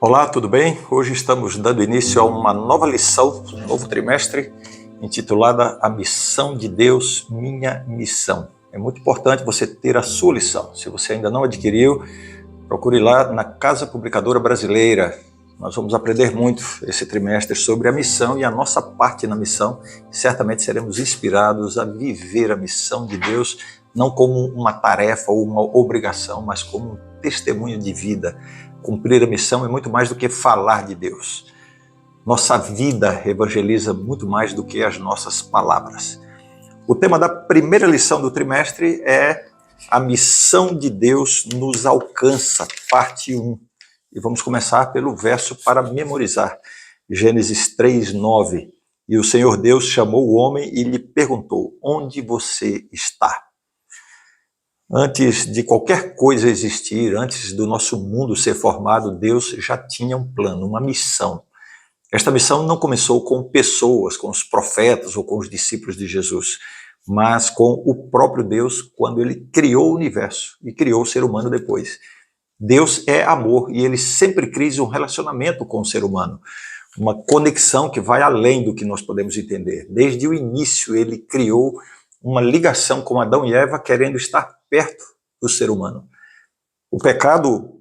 Olá, tudo bem? Hoje estamos dando início a uma nova lição, um novo trimestre, intitulada A Missão de Deus, Minha Missão. É muito importante você ter a sua lição. Se você ainda não adquiriu, procure lá na Casa Publicadora Brasileira. Nós vamos aprender muito esse trimestre sobre a missão e a nossa parte na missão. Certamente seremos inspirados a viver a missão de Deus, não como uma tarefa ou uma obrigação, mas como um testemunho de vida. Cumprir a missão é muito mais do que falar de Deus. Nossa vida evangeliza muito mais do que as nossas palavras. O tema da primeira lição do trimestre é A Missão de Deus nos alcança, parte 1. E vamos começar pelo verso para memorizar. Gênesis 3:9. E o Senhor Deus chamou o homem e lhe perguntou: onde você está? Antes de qualquer coisa existir, antes do nosso mundo ser formado, Deus já tinha um plano, uma missão. Esta missão não começou com pessoas, com os profetas ou com os discípulos de Jesus, mas com o próprio Deus quando ele criou o universo e criou o ser humano depois. Deus é amor e ele sempre quis um relacionamento com o ser humano, uma conexão que vai além do que nós podemos entender. Desde o início ele criou uma ligação com Adão e Eva, querendo estar perto do ser humano. O pecado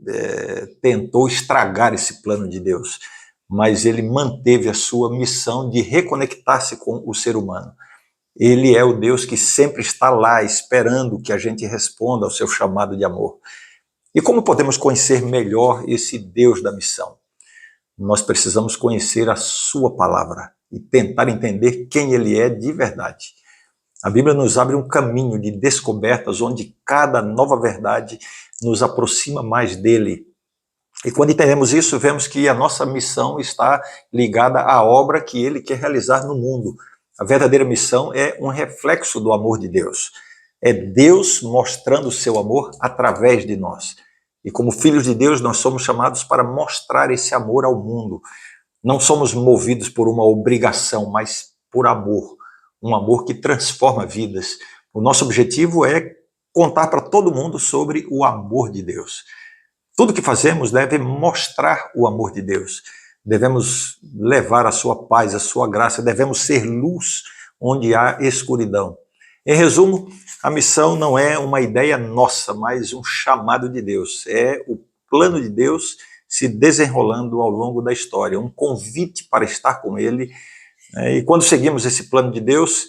tentou estragar esse plano de Deus, mas ele manteve a sua missão de reconectar-se com o ser humano. Ele é o Deus que sempre está lá, esperando que a gente responda ao seu chamado de amor. E como podemos conhecer melhor esse Deus da missão? Nós precisamos conhecer a sua palavra e tentar entender quem ele é de verdade. A Bíblia nos abre um caminho de descobertas onde cada nova verdade nos aproxima mais dele. E quando entendemos isso, vemos que a nossa missão está ligada à obra que ele quer realizar no mundo. A verdadeira missão é um reflexo do amor de Deus. É Deus mostrando o seu amor através de nós. E como filhos de Deus, nós somos chamados para mostrar esse amor ao mundo. Não somos movidos por uma obrigação, mas por amor. Um amor que transforma vidas. O nosso objetivo é contar para todo mundo sobre o amor de Deus. Tudo que fazemos deve mostrar o amor de Deus. Devemos levar a sua paz, a sua graça, devemos ser luz onde há escuridão. Em resumo, a missão não é uma ideia nossa, mas um chamado de Deus. É o plano de Deus se desenrolando ao longo da história, um convite para estar com ele. E quando seguimos esse plano de Deus,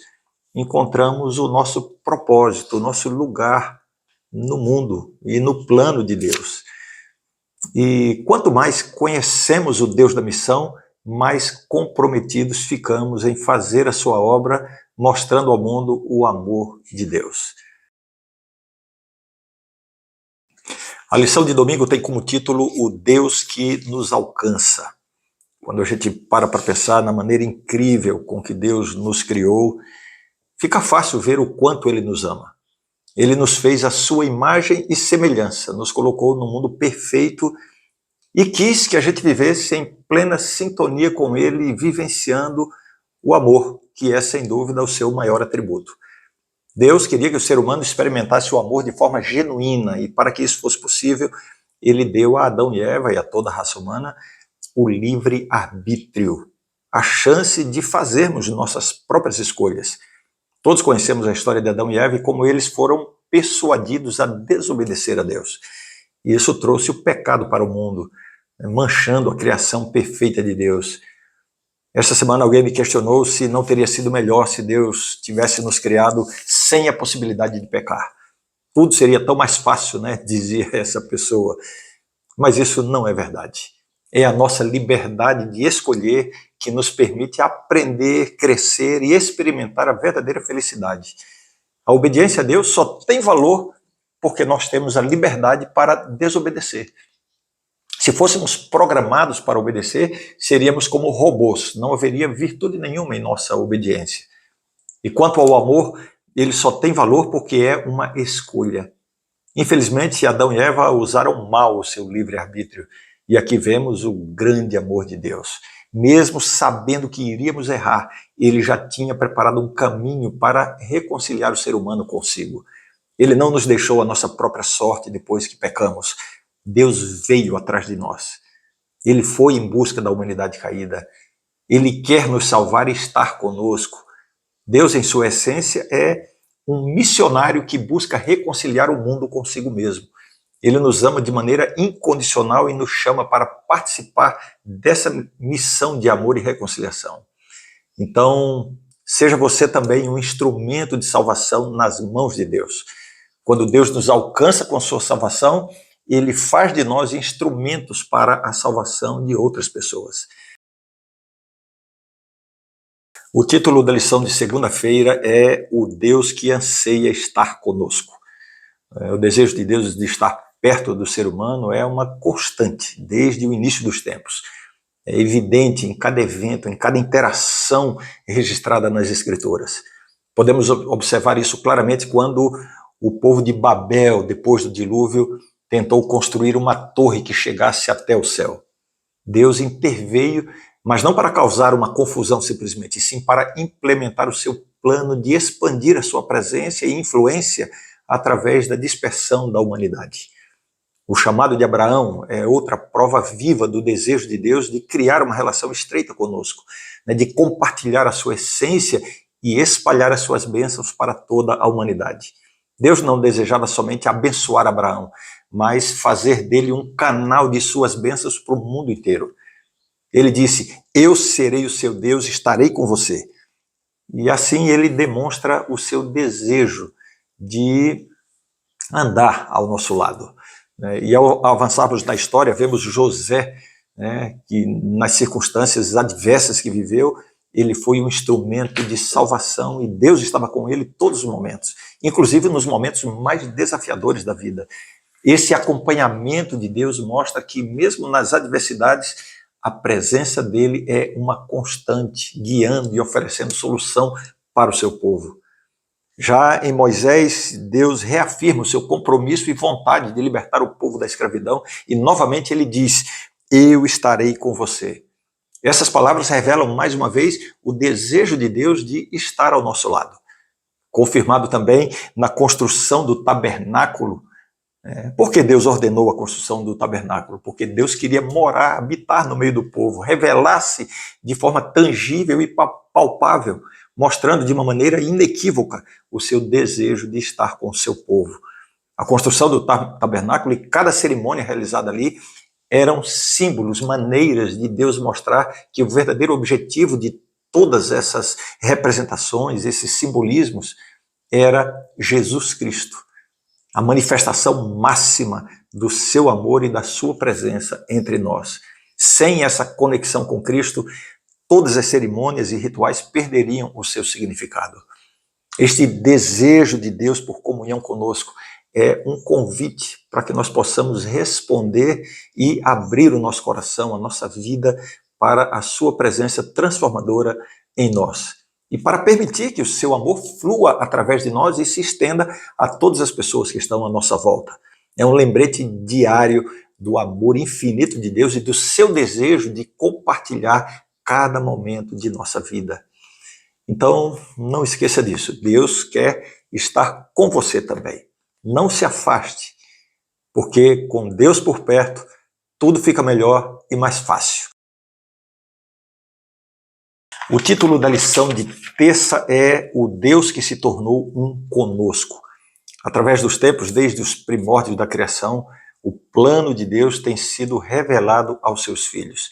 encontramos o nosso propósito, o nosso lugar no mundo e no plano de Deus. E quanto mais conhecemos o Deus da missão, mais comprometidos ficamos em fazer a sua obra, mostrando ao mundo o amor de Deus. A lição de domingo tem como título O Deus que nos alcança. Quando a gente para pensar na maneira incrível com que Deus nos criou, fica fácil ver o quanto ele nos ama. Ele nos fez a sua imagem e semelhança, nos colocou num mundo perfeito e quis que a gente vivesse em plena sintonia com ele e vivenciando o amor, que é sem dúvida o seu maior atributo. Deus queria que o ser humano experimentasse o amor de forma genuína e para que isso fosse possível, ele deu a Adão e Eva e a toda a raça humana o livre-arbítrio, a chance de fazermos nossas próprias escolhas. Todos conhecemos a história de Adão e Eva e como eles foram persuadidos a desobedecer a Deus. E isso trouxe o pecado para o mundo, manchando a criação perfeita de Deus. Esta semana alguém me questionou se não teria sido melhor se Deus tivesse nos criado sem a possibilidade de pecar. Tudo seria tão mais fácil, né? Dizia essa pessoa. Mas isso não é verdade. É a nossa liberdade de escolher que nos permite aprender, crescer e experimentar a verdadeira felicidade. A obediência a Deus só tem valor porque nós temos a liberdade para desobedecer. Se fôssemos programados para obedecer, seríamos como robôs, não haveria virtude nenhuma em nossa obediência. E quanto ao amor, ele só tem valor porque é uma escolha. Infelizmente, Adão e Eva usaram mal o seu livre-arbítrio. E aqui vemos o grande amor de Deus. Mesmo sabendo que iríamos errar, ele já tinha preparado um caminho para reconciliar o ser humano consigo. Ele não nos deixou a nossa própria sorte depois que pecamos. Deus veio atrás de nós. Ele foi em busca da humanidade caída. Ele quer nos salvar e estar conosco. Deus, em sua essência, é um missionário que busca reconciliar o mundo consigo mesmo. Ele nos ama de maneira incondicional e nos chama para participar dessa missão de amor e reconciliação. Então, seja você também um instrumento de salvação nas mãos de Deus. Quando Deus nos alcança com a sua salvação, Ele faz de nós instrumentos para a salvação de outras pessoas. O título da lição de segunda-feira é O Deus que anseia estar conosco. O desejo de Deus de estar perto do ser humano é uma constante, desde o início dos tempos. É evidente em cada evento, em cada interação registrada nas Escrituras. Podemos observar isso claramente quando o povo de Babel, depois do dilúvio, tentou construir uma torre que chegasse até o céu. Deus interveio, mas não para causar uma confusão simplesmente, e sim para implementar o seu plano de expandir a sua presença e influência através da dispersão da humanidade. O chamado de Abraão é outra prova viva do desejo de Deus de criar uma relação estreita conosco, de compartilhar a sua essência e espalhar as suas bênçãos para toda a humanidade. Deus não desejava somente abençoar Abraão, mas fazer dele um canal de suas bênçãos para o mundo inteiro. Ele disse: eu serei o seu Deus, estarei com você. E assim ele demonstra o seu desejo de andar ao nosso lado. E ao avançarmos na história, vemos José, que nas circunstâncias adversas que viveu, ele foi um instrumento de salvação e Deus estava com ele em todos os momentos, inclusive nos momentos mais desafiadores da vida. Esse acompanhamento de Deus mostra que mesmo nas adversidades, a presença dele é uma constante, guiando e oferecendo solução para o seu povo. Já em Moisés, Deus reafirma o seu compromisso e vontade de libertar o povo da escravidão e novamente ele diz: eu estarei com você. Essas palavras revelam mais uma vez o desejo de Deus de estar ao nosso lado. Confirmado também na construção do tabernáculo. Por que Deus ordenou a construção do tabernáculo? Porque Deus queria morar, habitar no meio do povo, revelar-se de forma tangível e palpável, mostrando de uma maneira inequívoca o seu desejo de estar com o seu povo. A construção do tabernáculo e cada cerimônia realizada ali eram símbolos, maneiras de Deus mostrar que o verdadeiro objetivo de todas essas representações, esses simbolismos, era Jesus Cristo, a manifestação máxima do seu amor e da sua presença entre nós. Sem essa conexão com Cristo, todas as cerimônias e rituais perderiam o seu significado. Este desejo de Deus por comunhão conosco é um convite para que nós possamos responder e abrir o nosso coração, a nossa vida, para a sua presença transformadora em nós. E para permitir que o seu amor flua através de nós e se estenda a todas as pessoas que estão à nossa volta. É um lembrete diário do amor infinito de Deus e do seu desejo de compartilhar cada momento de nossa vida. Então, não esqueça disso. Deus quer estar com você também. Não se afaste, porque com Deus por perto, tudo fica melhor e mais fácil. O título da lição de terça é O Deus que se tornou um conosco. Através dos tempos, desde os primórdios da criação, o plano de Deus tem sido revelado aos seus filhos.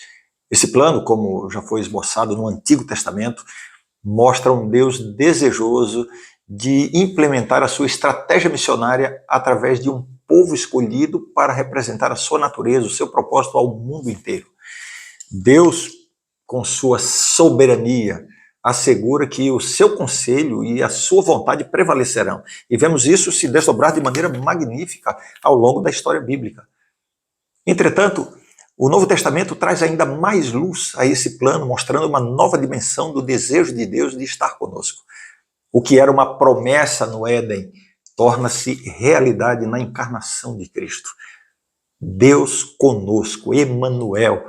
Esse plano, como já foi esboçado no Antigo Testamento, mostra um Deus desejoso de implementar a sua estratégia missionária através de um povo escolhido para representar a sua natureza, o seu propósito ao mundo inteiro. Deus, com sua soberania, assegura que o seu conselho e a sua vontade prevalecerão. E vemos isso se desdobrar de maneira magnífica ao longo da história bíblica. Entretanto, o Novo Testamento traz ainda mais luz a esse plano, mostrando uma nova dimensão do desejo de Deus de estar conosco. O que era uma promessa no Éden torna-se realidade na encarnação de Cristo. Deus conosco, Emanuel.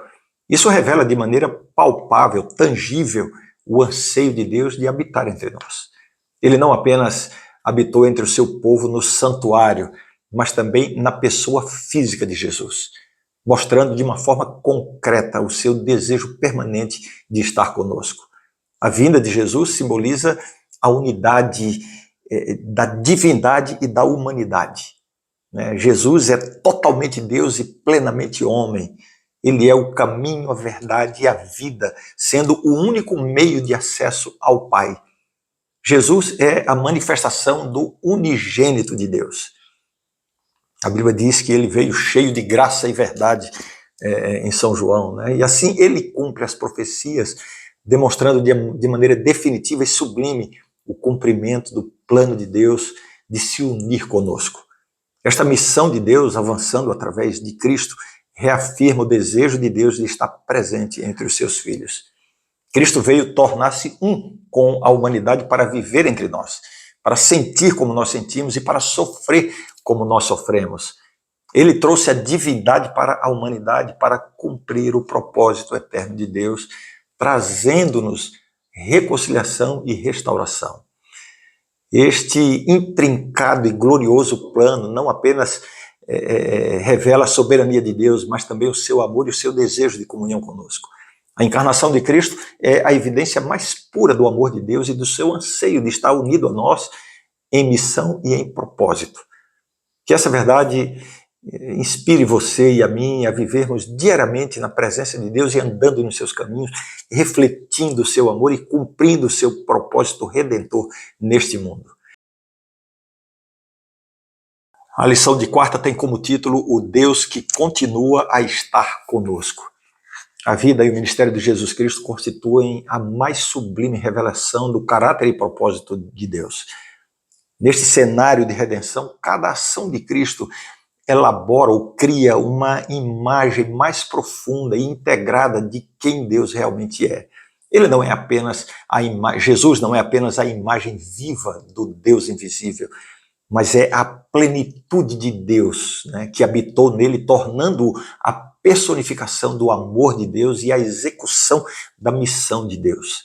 Isso revela de maneira palpável, tangível, o anseio de Deus de habitar entre nós. Ele não apenas habitou entre o seu povo no santuário, mas também na pessoa física de Jesus. mostrando de uma forma concreta o seu desejo permanente de estar conosco. A vinda de Jesus simboliza a unidade da divindade e da humanidade. Jesus é totalmente Deus e plenamente homem. Ele é o caminho, a verdade e a vida, sendo o único meio de acesso ao Pai. Jesus é a manifestação do unigênito de Deus. A Bíblia diz que ele veio cheio de graça e verdade em São João, né? E assim ele cumpre as profecias, demonstrando de maneira definitiva e sublime o cumprimento do plano de Deus de se unir conosco. Esta missão de Deus, avançando através de Cristo, reafirma o desejo de Deus de estar presente entre os seus filhos. Cristo veio tornar-se um com a humanidade para viver entre nós, para sentir como nós sentimos e para sofrer como nós sofremos. Ele trouxe a divindade para a humanidade para cumprir o propósito eterno de Deus, trazendo-nos reconciliação e restauração. Este intrincado e glorioso plano não apenas revela a soberania de Deus, mas também o seu amor e o seu desejo de comunhão conosco. A encarnação de Cristo é a evidência mais pura do amor de Deus e do seu anseio de estar unido a nós em missão e em propósito. Que essa verdade inspire você e a mim a vivermos diariamente na presença de Deus e andando nos seus caminhos, refletindo o seu amor e cumprindo o seu propósito redentor neste mundo. A lição de quarta tem como título O Deus que continua a estar conosco. A vida e o ministério de Jesus Cristo constituem a mais sublime revelação do caráter e propósito de Deus. Neste cenário de redenção, cada ação de Cristo elabora ou cria uma imagem mais profunda e integrada de quem Deus realmente é. Ele não é apenas Jesus não é apenas a imagem viva do Deus invisível, mas é a plenitude de Deus, né, que habitou nele, tornando-o a personificação do amor de Deus e a execução da missão de Deus.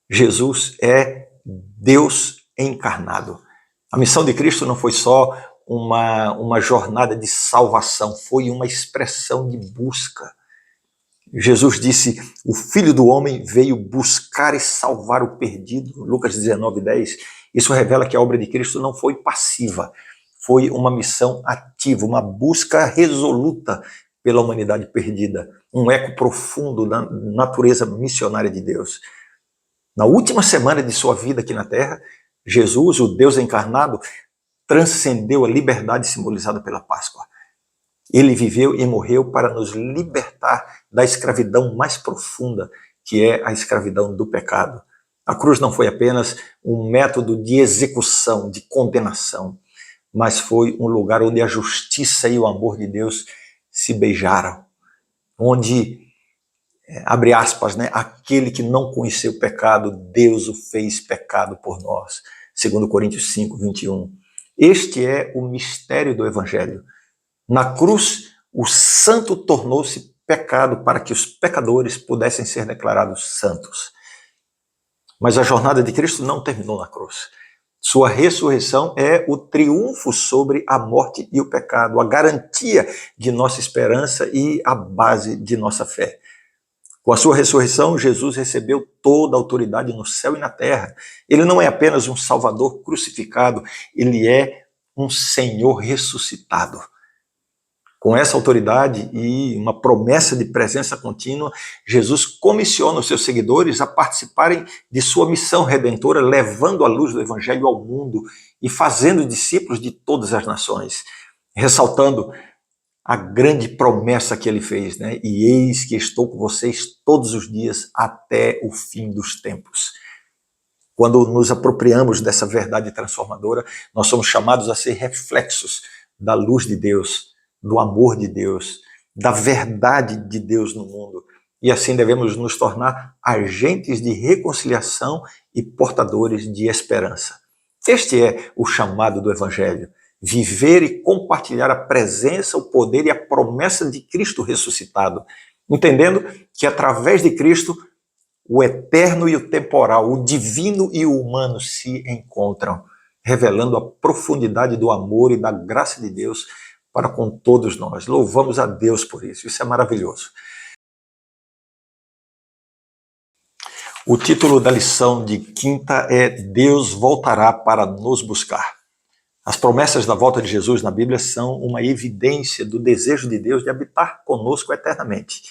Jesus é Deus encarnado. A missão de Cristo não foi só uma jornada de salvação, foi uma expressão de busca. Jesus disse, o Filho do Homem veio buscar e salvar o perdido, Lucas 19:10. Isso revela que a obra de Cristo não foi passiva, foi uma missão ativa, uma busca resoluta pela humanidade perdida, um eco profundo da natureza missionária de Deus. Na última semana de sua vida aqui na Terra, Jesus, o Deus encarnado, transcendeu a liberdade simbolizada pela Páscoa. Ele viveu e morreu para nos libertar da escravidão mais profunda, que é a escravidão do pecado. A cruz não foi apenas um método de execução, de condenação, mas foi um lugar onde a justiça e o amor de Deus se beijaram, onde, abre aspas, né, aquele que não conheceu o pecado, Deus o fez pecado por nós, segundo Coríntios 5:21. Este é o mistério do Evangelho. Na cruz, o santo tornou-se pecado para que os pecadores pudessem ser declarados santos. Mas a jornada de Cristo não terminou na cruz. Sua ressurreição é o triunfo sobre a morte e o pecado, a garantia de nossa esperança e a base de nossa fé. Com a sua ressurreição, Jesus recebeu toda a autoridade no céu e na terra. Ele não é apenas um Salvador crucificado, ele é um Senhor ressuscitado. Com essa autoridade e uma promessa de presença contínua, Jesus comissiona os seus seguidores a participarem de sua missão redentora, levando a luz do Evangelho ao mundo e fazendo discípulos de todas as nações, ressaltando a grande promessa que ele fez, né? E eis que estou com vocês todos os dias até o fim dos tempos. Quando nos apropriamos dessa verdade transformadora, nós somos chamados a ser reflexos da luz de Deus, do amor de Deus, da verdade de Deus no mundo. E assim devemos nos tornar agentes de reconciliação e portadores de esperança. Este é o chamado do Evangelho. Viver e compartilhar a presença, o poder e a promessa de Cristo ressuscitado, entendendo que através de Cristo o eterno e o temporal, o divino e o humano se encontram, revelando a profundidade do amor e da graça de Deus para com todos nós. Louvamos a Deus por isso, isso é maravilhoso. O título da lição de quinta é Deus voltará para nos buscar. As promessas da volta de Jesus na Bíblia são uma evidência do desejo de Deus de habitar conosco eternamente.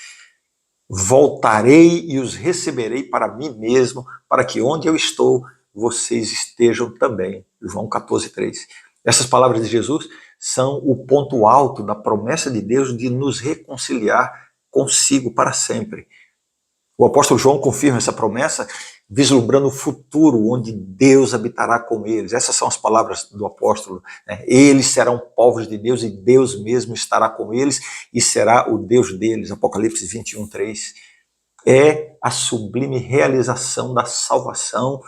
Voltarei e os receberei para mim mesmo, para que onde eu estou, vocês estejam também. João 14,3. Essas palavras de Jesus são o ponto alto da promessa de Deus de nos reconciliar consigo para sempre. O apóstolo João confirma essa promessa, vislumbrando o futuro onde Deus habitará com eles. Essas são as palavras do apóstolo. Eles serão povos de Deus e Deus mesmo estará com eles e será o Deus deles. Apocalipse 21:3. É a sublime realização da salvação,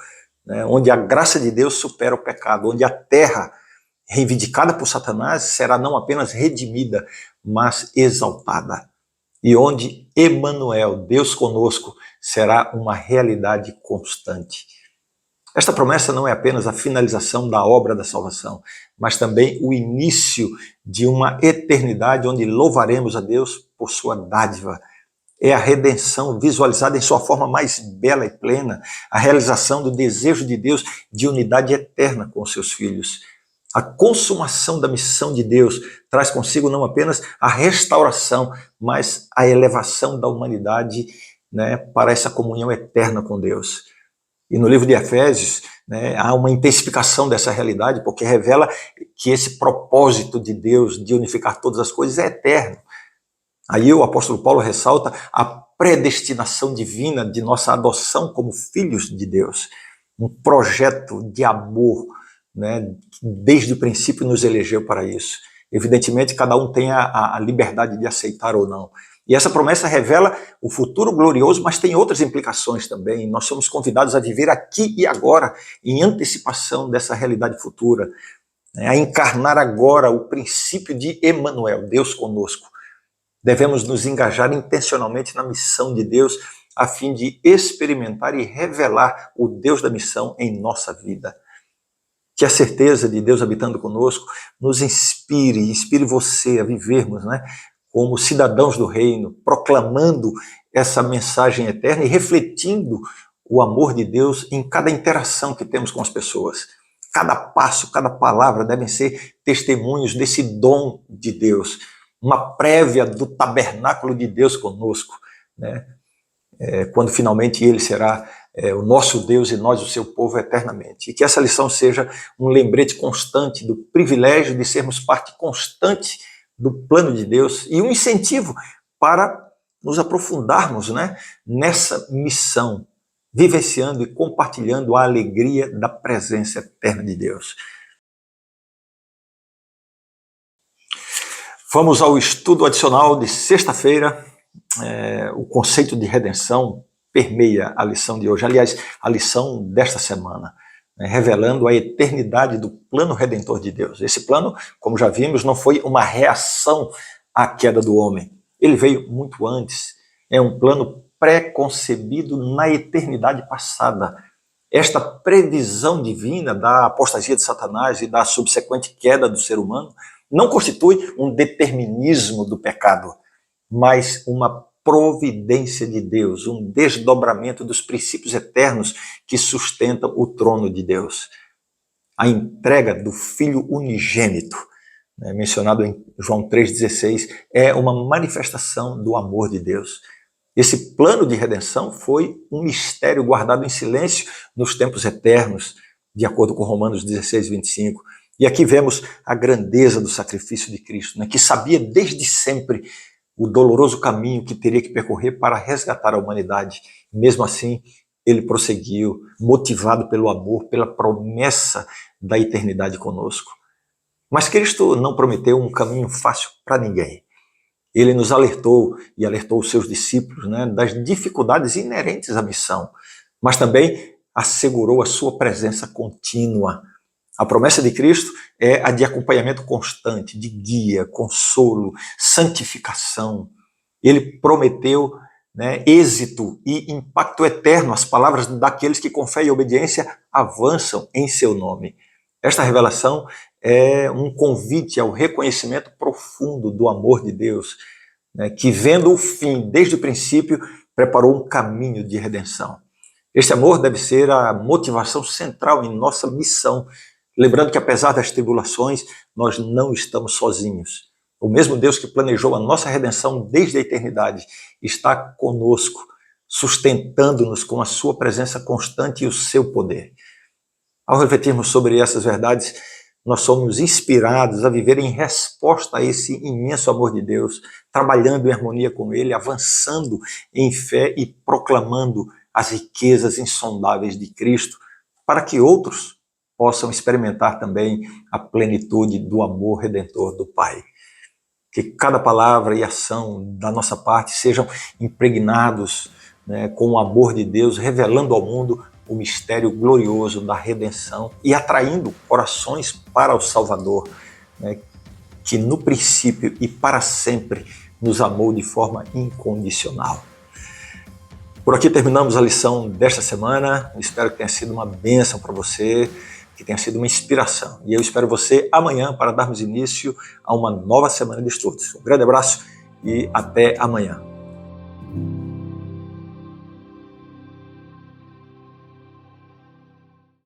onde a graça de Deus supera o pecado, onde a terra reivindicada por Satanás será não apenas redimida, mas exaltada. E onde Emanuel, Deus conosco, será uma realidade constante. Esta promessa não é apenas a finalização da obra da salvação, mas também o início de uma eternidade onde louvaremos a Deus por sua dádiva. É a redenção visualizada em sua forma mais bela e plena, a realização do desejo de Deus de unidade eterna com os seus filhos. A consumação da missão de Deus traz consigo não apenas a restauração, mas a elevação da humanidade, para essa comunhão eterna com Deus. E no livro de Efésios, há uma intensificação dessa realidade, porque revela que esse propósito de Deus de unificar todas as coisas é eterno. Aí o apóstolo Paulo ressalta a predestinação divina de nossa adoção como filhos de Deus. Um projeto de amor, desde o princípio nos elegeu para isso. Evidentemente, cada um tem a liberdade de aceitar ou não. E essa promessa revela o futuro glorioso, mas tem outras implicações também. Nós somos convidados a viver aqui e agora, em antecipação dessa realidade futura, a encarnar agora o princípio de Emanuel, Deus conosco. Devemos nos engajar intencionalmente na missão de Deus, a fim de experimentar e revelar o Deus da missão em nossa vida. Que a certeza de Deus habitando conosco nos inspire você a vivermos, como cidadãos do reino, proclamando essa mensagem eterna e refletindo o amor de Deus em cada interação que temos com as pessoas. Cada passo, cada palavra devem ser testemunhos desse dom de Deus, uma prévia do tabernáculo de Deus conosco, quando finalmente Ele será o nosso Deus e nós o seu povo eternamente. E que essa lição seja um lembrete constante do privilégio de sermos parte constante do plano de Deus e um incentivo para nos aprofundarmos nessa missão, vivenciando e compartilhando a alegria da presença eterna de Deus. Vamos ao estudo adicional de sexta-feira. O conceito de redenção permeia a lição de hoje, aliás, a lição desta semana, revelando a eternidade do plano redentor de Deus. Esse plano, como já vimos, não foi uma reação à queda do homem. Ele veio muito antes. É um plano pré-concebido na eternidade passada. Esta previsão divina da apostasia de Satanás e da subsequente queda do ser humano não constitui um determinismo do pecado, mas uma providência de Deus, um desdobramento dos princípios eternos que sustentam o trono de Deus. A entrega do Filho unigênito, mencionado em João 3,16, é uma manifestação do amor de Deus. Esse plano de redenção foi um mistério guardado em silêncio nos tempos eternos, de acordo com Romanos 16:25. E aqui vemos a grandeza do sacrifício de Cristo, que sabia desde sempre o doloroso caminho que teria que percorrer para resgatar a humanidade. Mesmo assim, ele prosseguiu, motivado pelo amor, pela promessa da eternidade conosco. Mas Cristo não prometeu um caminho fácil para ninguém. Ele nos alertou e alertou os seus discípulos das dificuldades inerentes à missão, mas também assegurou a sua presença contínua. A promessa de Cristo é a de acompanhamento constante, de guia, consolo, santificação. Ele prometeu êxito e impacto eterno. As palavras daqueles que com fé e obediência avançam em seu nome. Esta revelação é um convite ao reconhecimento profundo do amor de Deus, né, que vendo o fim desde o princípio, preparou um caminho de redenção. Este amor deve ser a motivação central em nossa missão, lembrando que apesar das tribulações, nós não estamos sozinhos. O mesmo Deus que planejou a nossa redenção desde a eternidade está conosco, sustentando-nos com a sua presença constante e o seu poder. Ao refletirmos sobre essas verdades, nós somos inspirados a viver em resposta a esse imenso amor de Deus, trabalhando em harmonia com Ele, avançando em fé e proclamando as riquezas insondáveis de Cristo, para que outros possam experimentar também a plenitude do amor redentor do Pai. Que cada palavra e ação da nossa parte sejam impregnados, né, com o amor de Deus, revelando ao mundo o mistério glorioso da redenção e atraindo corações para o Salvador, né, que no princípio e para sempre nos amou de forma incondicional. Por aqui terminamos a lição desta semana. Espero que tenha sido uma bênção para você, que tenha sido uma inspiração. E eu espero você amanhã para darmos início a uma nova semana de estudos. Um grande abraço e até amanhã.